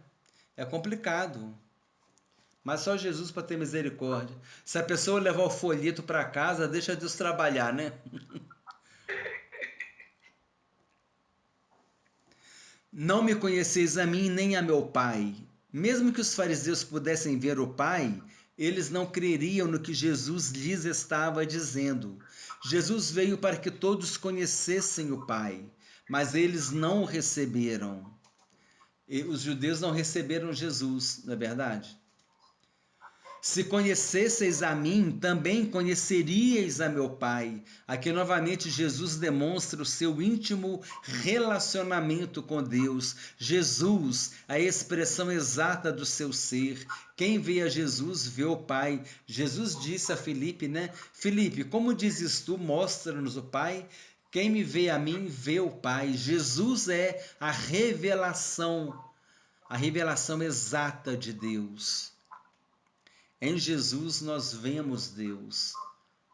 É complicado. Mas só Jesus para ter misericórdia. Se a pessoa levar o folheto para casa, deixa Deus trabalhar, né? Não me conheceis a mim nem a meu Pai. Mesmo que os fariseus pudessem ver o Pai, eles não creriam no que Jesus lhes estava dizendo. Jesus veio para que todos conhecessem o Pai, mas eles não o receberam. E os judeus não receberam Jesus, não é verdade? Se conhecesseis a mim, também conheceríeis a meu Pai. Aqui novamente Jesus demonstra o seu íntimo relacionamento com Deus. Jesus, a expressão exata do seu ser. Quem vê a Jesus vê o Pai. Jesus disse a Filipe, né? Filipe, como dizes tu, mostra-nos o Pai. Quem me vê a mim vê o Pai. Jesus é a revelação exata de Deus. Em Jesus nós vemos Deus,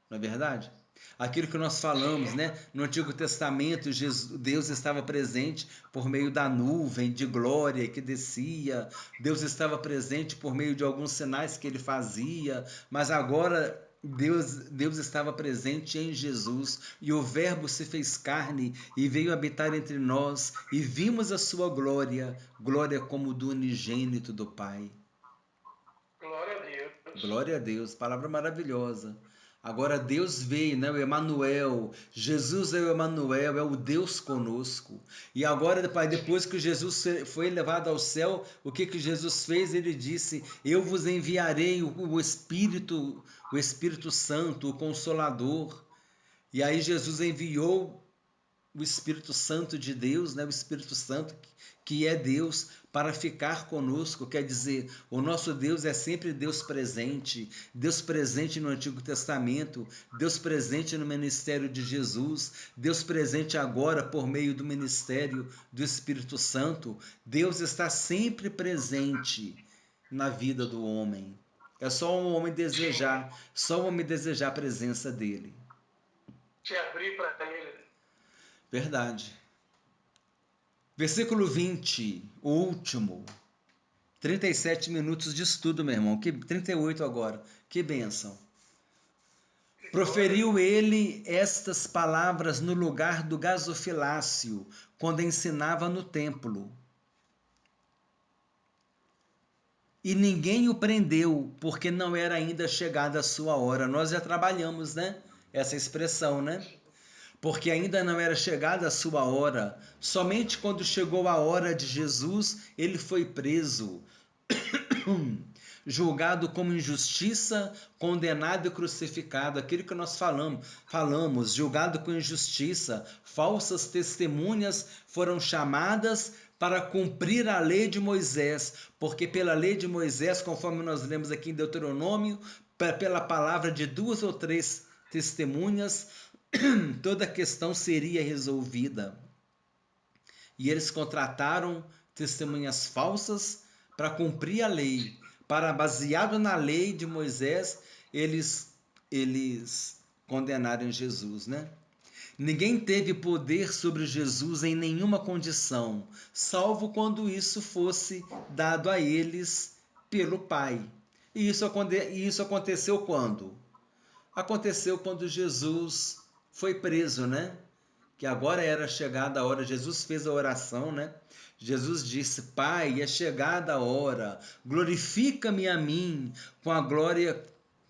não é verdade? Aquilo que nós falamos, né? No Antigo Testamento, Deus estava presente por meio da nuvem de glória que descia, Deus estava presente por meio de alguns sinais que ele fazia, mas agora Deus estava presente em Jesus e o Verbo se fez carne e veio habitar entre nós e vimos a sua glória, glória como do unigênito do Pai. Glória a Deus. Glória a Deus, palavra maravilhosa. Agora Deus veio, né? O Emanuel, Jesus é o Emanuel, é o Deus conosco. E agora, depois que Jesus foi levado ao céu, o que Jesus fez? Ele disse: Eu vos enviarei o Espírito Santo, o Consolador. E aí Jesus enviou o Espírito Santo de Deus, né? O Espírito Santo que é Deus, para ficar conosco, quer dizer, o nosso Deus é sempre Deus presente no Antigo Testamento, Deus presente no ministério de Jesus, Deus presente agora por meio do ministério do Espírito Santo. Deus está sempre presente na vida do homem. É só o homem desejar a presença dele. Te abrir para ele. Verdade. Versículo 20, o último. 37 minutos de estudo, meu irmão. 38 agora. Que bênção. Proferiu ele estas palavras no lugar do gasofilácio, quando ensinava no templo. E ninguém o prendeu, porque não era ainda chegada a sua hora. Nós já trabalhamos, né? Essa expressão, né? Porque ainda não era chegada a sua hora. Somente quando chegou a hora de Jesus, ele foi preso, julgado como injustiça, condenado e crucificado. Aquilo que nós falamos, julgado com injustiça. Falsas testemunhas foram chamadas para cumprir a lei de Moisés, porque pela lei de Moisés, conforme nós lemos aqui em Deuteronômio, pela palavra de 2 ou 3 testemunhas, toda a questão seria resolvida. E eles contrataram testemunhas falsas para cumprir a lei, baseado na lei de Moisés, eles condenaram Jesus, né? Ninguém teve poder sobre Jesus em nenhuma condição, salvo quando isso fosse dado a eles pelo Pai. E isso aconteceu quando? Aconteceu quando Jesus foi preso, né? Que agora era chegada a hora. Jesus fez a oração, né? Jesus disse: Pai, é chegada a hora, glorifica-me a mim com a glória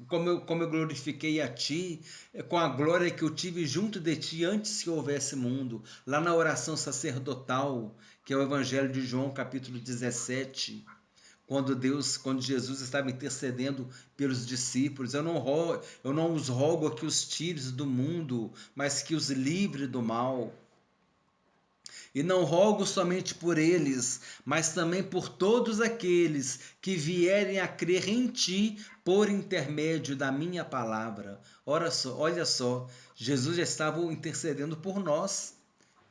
como eu glorifiquei a ti, com a glória que eu tive junto de ti antes que houvesse mundo. Lá na oração sacerdotal, que é o Evangelho de João, capítulo 17, quando Jesus estava intercedendo pelos discípulos, eu não os rogo que os tires do mundo, mas que os livre do mal. E não rogo somente por eles, mas também por todos aqueles que vierem a crer em ti por intermédio da minha palavra. Olha só, Jesus já estava intercedendo por nós,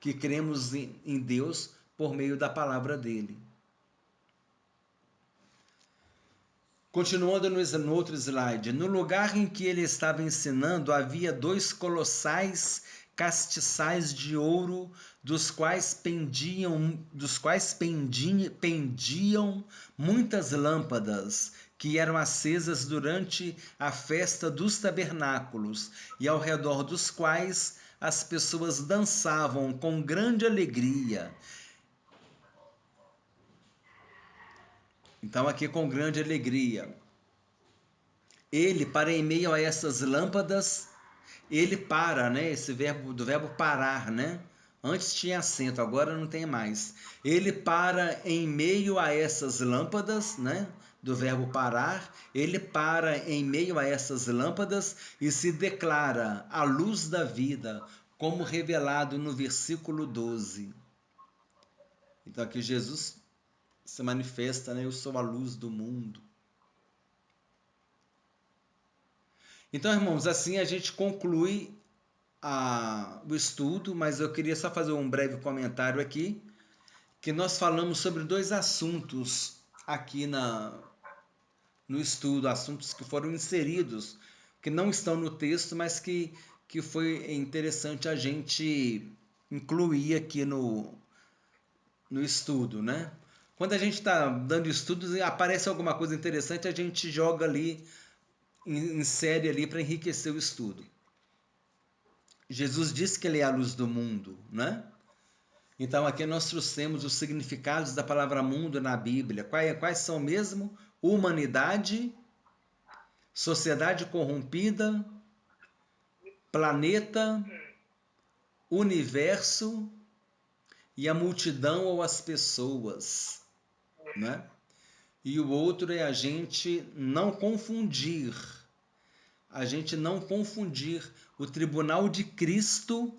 que cremos em Deus por meio da palavra dele. Continuando no outro slide, no lugar em que ele estava ensinando havia 2 colossais castiçais de ouro, dos quais pendiam muitas lâmpadas, que eram acesas durante a festa dos tabernáculos, e ao redor dos quais as pessoas dançavam com grande alegria. Então, aqui com grande alegria. Ele, para em meio a essas lâmpadas, ele para, né? Esse verbo, do verbo parar, né? Antes tinha acento, agora não tem mais. Ele para em meio a essas lâmpadas, né? Do verbo parar, ele para em meio a essas lâmpadas e se declara a luz da vida, como revelado no versículo 12. Então aqui Jesus se manifesta, né? Eu sou a luz do mundo. Então, irmãos, assim a gente conclui o estudo, mas eu queria só fazer um breve comentário aqui, que nós falamos sobre 2 assuntos aqui no estudo, assuntos que foram inseridos, que não estão no texto, mas que foi interessante a gente incluir aqui no estudo, né? Quando a gente está dando estudos e aparece alguma coisa interessante, a gente joga ali, insere ali para enriquecer o estudo. Jesus disse que ele é a luz do mundo, né? Então aqui nós trouxemos os significados da palavra mundo na Bíblia. Quais são mesmo? Humanidade, sociedade corrompida, planeta, universo e a multidão ou as pessoas, né? E o outro é a gente não confundir o tribunal de Cristo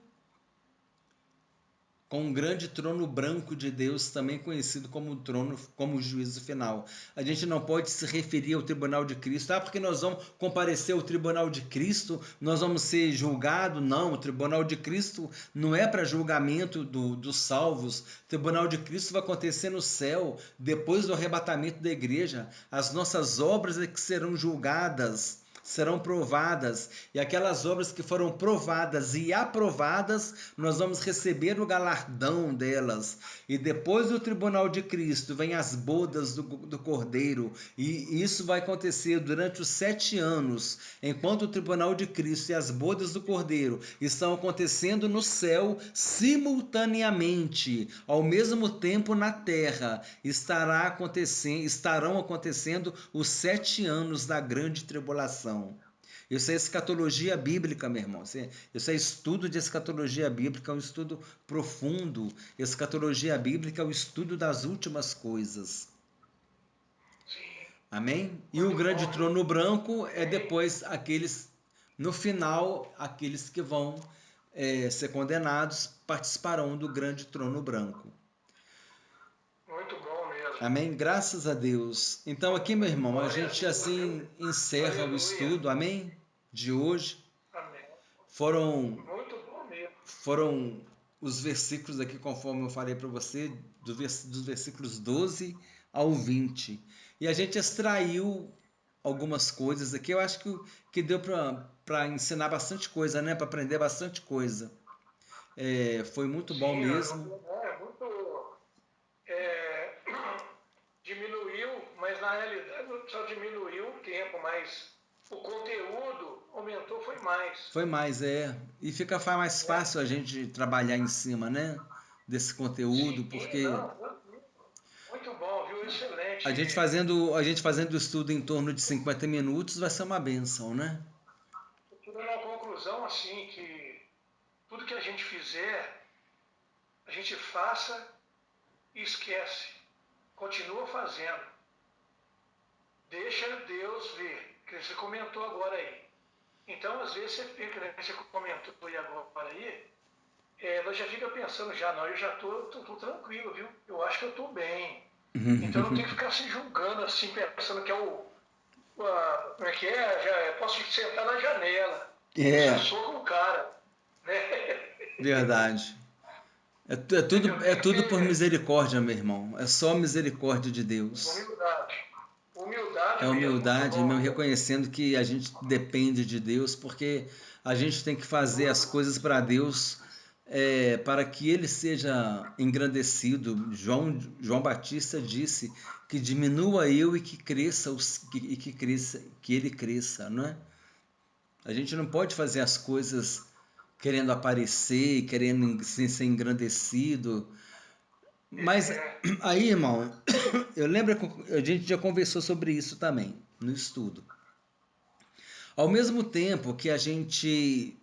com um grande trono branco de Deus, também conhecido como trono, como o juízo final. A gente não pode se referir ao tribunal de Cristo, porque nós vamos comparecer ao tribunal de Cristo, nós vamos ser julgados. Não, o tribunal de Cristo não é para julgamento dos salvos. O tribunal de Cristo vai acontecer no céu, depois do arrebatamento da igreja. As nossas obras é que serão julgadas, serão provadas, e aquelas obras que foram provadas e aprovadas, nós vamos receber o galardão delas. E depois do tribunal de Cristo vem as bodas do Cordeiro, e isso vai acontecer durante os 7 anos, enquanto o tribunal de Cristo e as bodas do Cordeiro estão acontecendo no céu simultaneamente, ao mesmo tempo na terra estarão acontecendo os 7 anos da grande tribulação. Isso é escatologia bíblica, meu irmão. Isso é estudo de escatologia bíblica, é um estudo profundo. Escatologia bíblica é o estudo das últimas coisas. Amém? E o grande trono branco é depois no final, aqueles que vão ser condenados participarão do grande trono branco. Muito bom mesmo. Amém? Graças a Deus. Então aqui, meu irmão, a gente assim encerra o estudo, amém? De hoje. Amém. Muito bom mesmo. Foram os versículos aqui, conforme eu falei para você, dos versículos 12 ao 20. E a gente extraiu algumas coisas aqui. Eu acho que deu para ensinar bastante coisa, né? Para aprender bastante coisa. Foi muito bom mesmo. Diminuiu, mas na realidade só diminuiu o tempo, mas o conteúdo aumentou, foi mais. Foi mais, E fica mais fácil a gente trabalhar em cima, né? Desse conteúdo, Sim, porque... não, muito bom, viu? Excelente. a gente fazendo o estudo em torno de 50 minutos vai ser uma bênção, né? Eu estou dando uma conclusão assim, que tudo que a gente fizer, a gente faça e esquece. Continua fazendo. Deixa Deus ver, que você comentou agora aí. Então, às vezes, você comentou aí agora aí, nós já fica pensando já, não, eu já tô tranquilo, viu? Eu acho que eu tô bem. Então, eu não tenho que ficar se julgando assim, pensando que é como é que é? Eu posso sentar na janela. Isso eu É, sou o cara, né? verdade. Eu É tenho que tudo por ter misericórdia, meu irmão. É só misericórdia de Deus. humildade. É Humildade mesmo, muito humildade mesmo, bom. reconhecendo que a gente depende de Deus, porque a gente tem que fazer as coisas para Deus, para que Ele seja engrandecido. João Batista disse que diminua eu e que cresça, que Ele cresça, não é? A gente não pode fazer as coisas querendo aparecer, querendo ser engrandecido. Mas É, aí, irmão, eu lembro que a gente já conversou sobre isso também no estudo. Ao mesmo tempo que a gente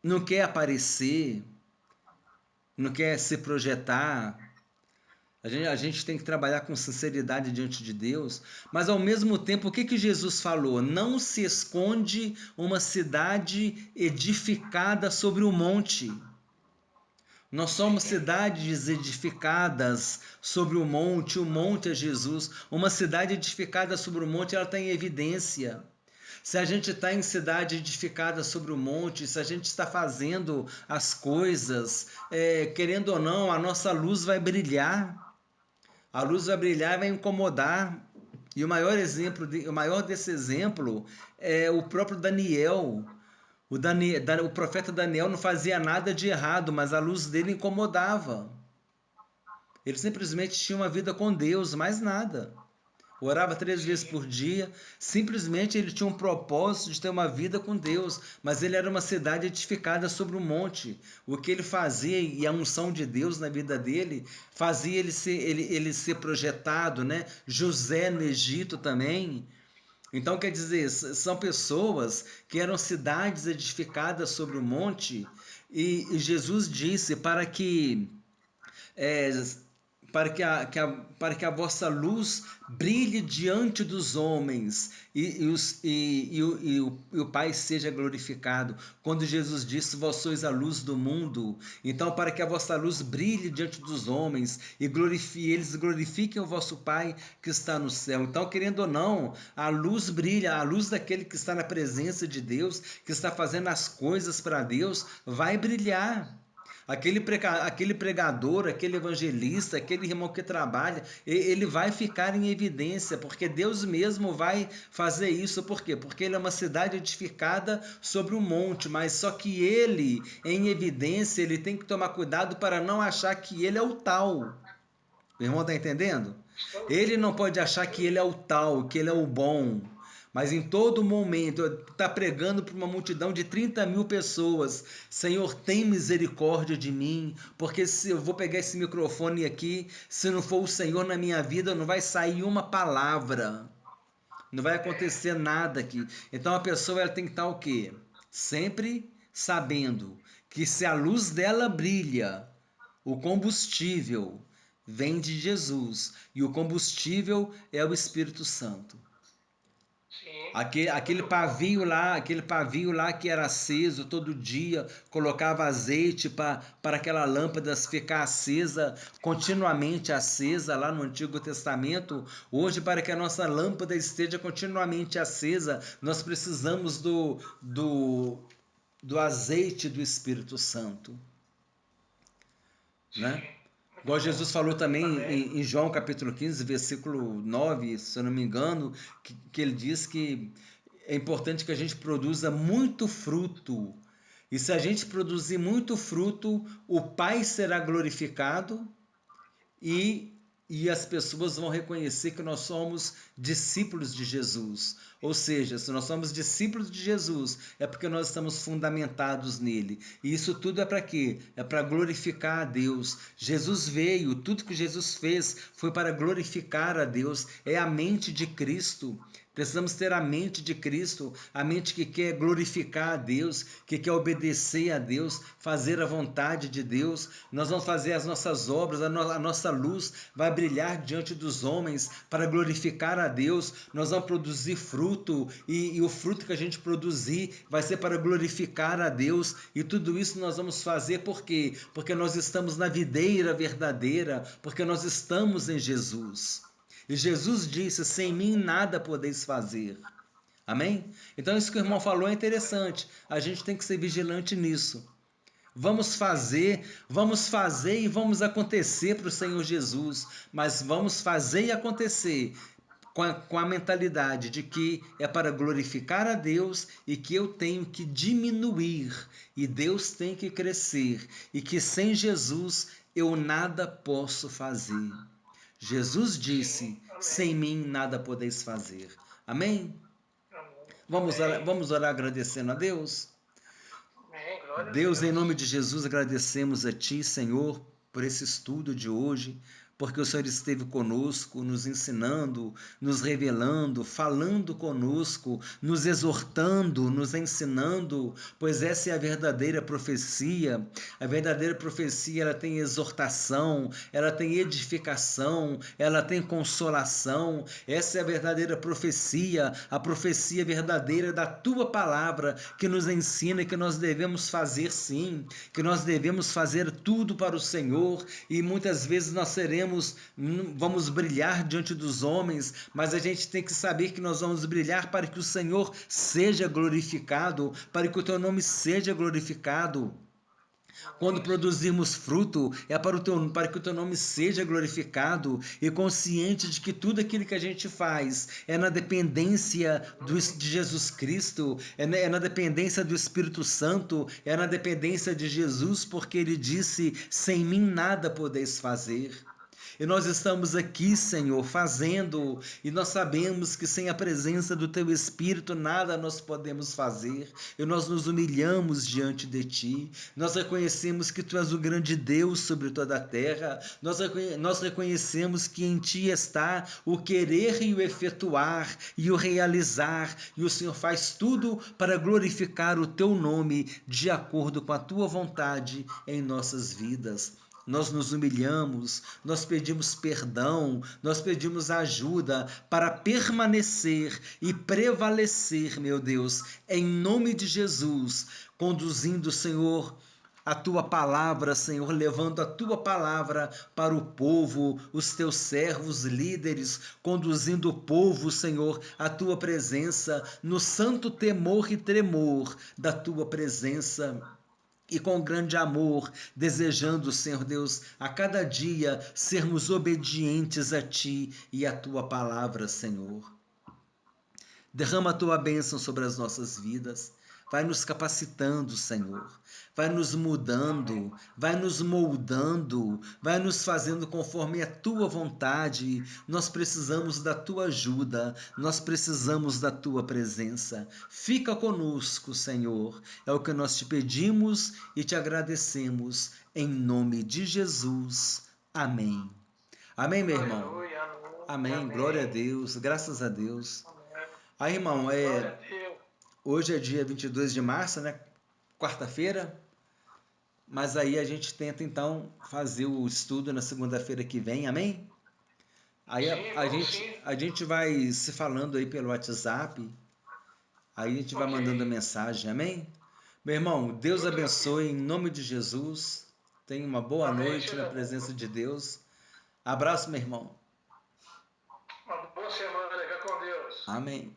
não quer aparecer, não quer se projetar, a gente tem que trabalhar com sinceridade diante de Deus, mas ao mesmo tempo, o que Jesus falou? Não se esconde uma cidade edificada sobre o monte. Nós somos sim, cidades edificadas sobre o monte é Jesus. Uma cidade edificada sobre o monte, ela está em evidência. Se a gente está em cidade edificada sobre o monte, se a gente está fazendo as coisas, querendo ou não, a nossa luz vai brilhar. A luz vai brilhar e vai incomodar. E o maior desse exemplo é o próprio Daniel. O profeta Daniel não fazia nada de errado, mas a luz dele incomodava. Ele simplesmente tinha uma vida com Deus, mais nada. Orava 3 vezes sim. por dia, simplesmente ele tinha um propósito de ter uma vida com Deus, mas ele era uma cidade edificada sobre um monte. O que ele fazia e a unção de Deus na vida dele fazia ele ser projetado, né? José no Egito também. Então, quer dizer, são pessoas que eram cidades edificadas sobre o monte, e Jesus disse é, para que a vossa luz brilhe diante dos homens e o Pai seja glorificado. Quando Jesus disse, vós sois a luz do mundo, então para que a vossa luz brilhe diante dos homens e eles glorifiquem o vosso Pai que está no céu. Então, querendo ou não, a luz brilha, a luz daquele que está na presença de Deus, que está fazendo as coisas para Deus, vai brilhar. Aquele pregador, aquele evangelista, aquele irmão que trabalha, ele vai ficar em evidência, porque Deus mesmo vai fazer isso. Por quê? Porque ele é uma cidade edificada sobre um monte, mas só que ele, em evidência, ele tem que tomar cuidado para não achar que ele é o tal. O irmão está entendendo? Ele não pode achar que ele é o tal, que ele é o bom. Mas em todo momento, está pregando para uma multidão de 30 mil pessoas. Senhor, tem misericórdia de mim, porque se eu vou pegar esse microfone aqui, se não for o Senhor na minha vida, não vai sair uma palavra. Não vai acontecer nada aqui. Então a pessoa ela tem que estar o quê? Sempre sabendo que se a luz dela brilha, o combustível vem de Jesus e o combustível é o Espírito Santo. Sim, muito bom. Aquele pavio lá que era aceso todo dia, colocava azeite para aquela lâmpada ficar acesa, continuamente acesa lá no Antigo Testamento. Hoje, para que a nossa lâmpada esteja continuamente acesa, nós precisamos do azeite do Espírito Santo, Sim, né? muito Igual bom. Jesus falou também Amém. em João capítulo 15, versículo 9, se eu não me engano, que ele diz que é importante que a gente produza muito fruto. E se a gente produzir muito fruto, o Pai será glorificado e e as pessoas vão reconhecer que nós somos discípulos de Jesus. Ou seja, se nós somos discípulos de Jesus, é porque nós estamos fundamentados nele. E isso tudo é para quê? É para glorificar a Deus. Jesus veio, tudo que Jesus fez foi para glorificar a Deus. É a mente de Cristo. Precisamos ter a mente de Cristo, a mente que quer glorificar a Deus, que quer obedecer a Deus, fazer a vontade de Deus. Nós vamos fazer as nossas obras, a nossa luz vai brilhar diante dos homens para glorificar a Deus. Nós vamos produzir fruto e o fruto que a gente produzir vai ser para glorificar a Deus. E tudo isso nós vamos fazer por quê? Porque nós estamos na videira verdadeira, porque nós estamos em Jesus. E Jesus disse: sem mim nada podeis fazer. Amém? Então isso que o irmão falou é interessante. A gente tem que ser vigilante nisso. Vamos fazer e vamos acontecer para o Senhor Jesus. Mas vamos fazer e acontecer com a mentalidade de que é para glorificar a Deus e que eu tenho que diminuir e Deus tem que crescer. E que sem Jesus eu nada posso fazer. Jesus disse: sem mim nada podeis fazer. Amém? Vamos orar agradecendo a Deus? Amém. Glória a Deus, em nome Deus. de Jesus, agradecemos a Ti, Senhor, por esse estudo de hoje, porque o Senhor esteve conosco, nos ensinando, nos revelando, falando conosco, nos exortando, nos ensinando, pois essa é a verdadeira profecia. A verdadeira profecia, ela tem exortação, ela tem edificação, ela tem consolação. Essa é a verdadeira profecia, a profecia verdadeira da Tua palavra, que nos ensina que nós devemos fazer sim, que nós devemos fazer tudo para o Senhor, e muitas vezes nós vamos brilhar diante dos homens, mas a gente tem que saber que nós vamos brilhar para que o Senhor seja glorificado, para que o Teu nome seja glorificado. Quando produzirmos fruto, é para que o Teu nome seja glorificado, e consciente de que tudo aquilo que a gente faz é na dependência de Jesus Cristo, é na dependência do Espírito Santo, é na dependência de Jesus, porque Ele disse: sem mim nada podeis fazer. E nós estamos aqui, Senhor, fazendo, e nós sabemos que sem a presença do Teu Espírito nada nós podemos fazer, e nós nos humilhamos diante de Ti, nós reconhecemos que Tu és o grande Deus sobre toda a terra, nós reconhecemos que em Ti está o querer e o efetuar, e o realizar, e o Senhor faz tudo para glorificar o Teu nome, de acordo com a Tua vontade em nossas vidas. Nós nos humilhamos, nós pedimos perdão, nós pedimos ajuda para permanecer e prevalecer, meu Deus, em nome de Jesus, conduzindo, Senhor, a Tua palavra, Senhor, levando a Tua palavra para o povo, os Teus servos líderes, conduzindo o povo, Senhor, à Tua presença, no santo temor e tremor da Tua presença. E com grande amor, desejando, Senhor Deus, a cada dia sermos obedientes a Ti e à Tua palavra, Senhor. Derrama a Tua bênção sobre as nossas vidas. Vai nos capacitando, Senhor. Vai nos mudando, vai nos moldando, vai nos fazendo conforme a Tua vontade. Nós precisamos da Tua ajuda, nós precisamos da Tua presença. Fica conosco, Senhor. É o que nós te pedimos e te agradecemos. Em nome de Jesus. Amém. Amém, meu irmão? Aleluia, Amém. Glória a Deus. Graças a Deus. amém. Aí, irmão, Glória a Deus. hoje é dia 22 de março, né? Quarta-feira. Mas aí a gente tenta, então, fazer o estudo na segunda-feira que vem, amém? Aí Sim. a gente vai se falando aí pelo WhatsApp, aí a gente vai mandando mensagem, amém? Meu irmão, Deus Tudo abençoe em nome de Jesus. Tenha uma boa amém. noite na presença de Deus. Abraço, meu irmão. Uma boa semana. Fica com Deus. Amém.